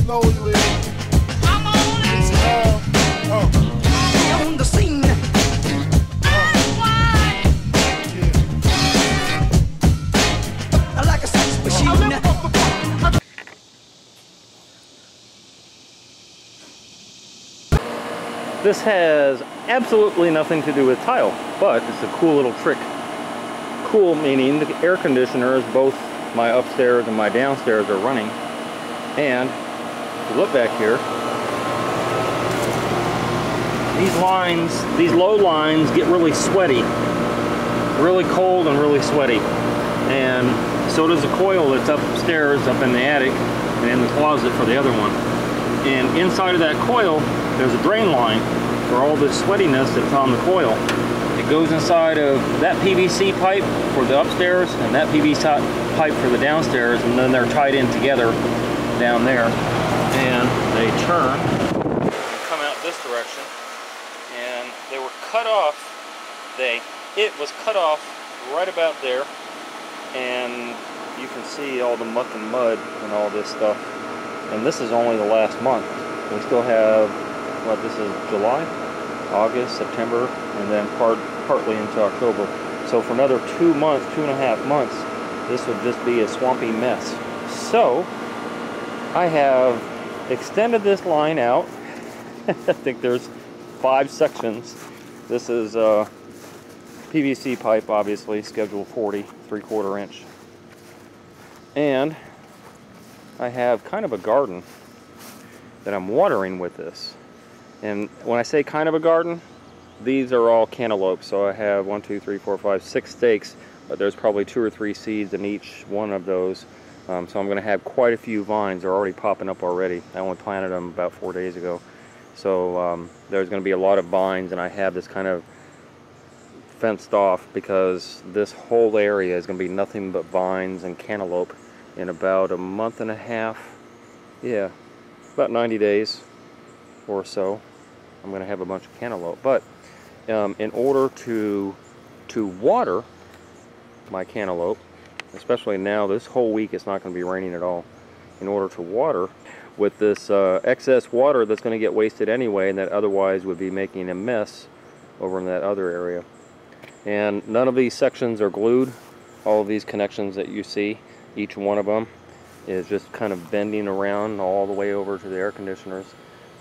slowly. I'm on the scene. Like a sex machine. This has absolutely nothing to do with tile, but it's a cool little trick. Cool meaning the air conditioners, both my upstairs and my downstairs, are running. And if you look back here, these lines, these low lines get really sweaty, really cold and really sweaty. And so does the coil that's upstairs, up in the attic and in the closet for the other one. And inside of that coil, there's a drain line for all the sweatiness that's on the coil. It goes inside of that PVC pipe for the upstairs and that PVC pipe for the downstairs, and then they're tied in together down there. And they turn and come out this direction. And they were cut off. It was cut off right about there. And you can see all the muck and mud and all this stuff. And this is only the last month. We still have, what, this is July, August, September, and then partly into October. So for another 2 months, 2.5 months, this would just be a swampy mess. So I have extended this line out. I think there's 5 sections. This is PVC pipe, obviously, schedule 40, 3/4 inch. And I have kind of a garden that I'm watering with this. And when I say kind of a garden, these are all cantaloupes. So I have 1, 2, 3, 4, 5, 6 stakes, but there's probably 2 or 3 seeds in each one of those. So I'm going to have quite a few vines. They're already popping up already. I only planted them about 4 days ago. So there's going to be a lot of vines, and I have this kind of fenced off because this whole area is going to be nothing but vines and cantaloupe. In about a month and a half, yeah, about 90 days or so, I'm going to have a bunch of cantaloupe. But in order to water my cantaloupe, especially now, this whole week it's not going to be raining at all. In order to water with this excess water that's going to get wasted anyway, and that otherwise would be making a mess over in that other area. And none of these sections are glued. All of these connections that you see, each one of them is just kind of bending around all the way over to the air conditioners,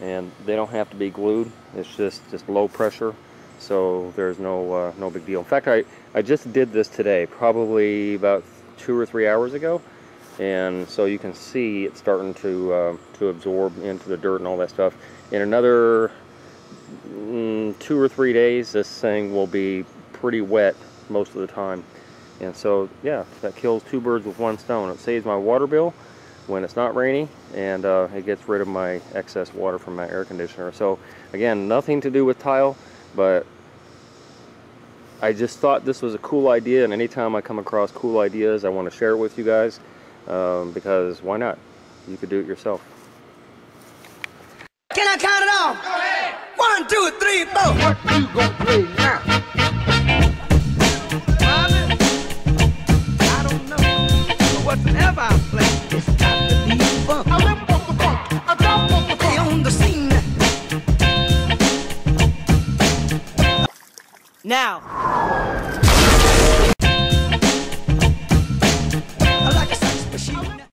and they don't have to be glued. It's just low pressure, so there's no big deal. In fact, I just did this today, probably about 2 or 3 hours ago, and so you can see it's starting to absorb into the dirt and all that stuff. In another 2 or 3 days, this thing will be pretty wet most of the time. And so, yeah, that kills 2 birds with 1 stone. It saves my water bill when it's not raining, and it gets rid of my excess water from my air conditioner. So, again, nothing to do with tile, but I just thought this was a cool idea, and anytime I come across cool ideas, I want to share it with you guys, because why not? You could do it yourself. Can I count it off? Go ahead. 1, 2, 3, 4. What you gonna play now? Whatever I play, it's got to be fun. I live off the funk, I don't want the funk. Stay on the scene. Now.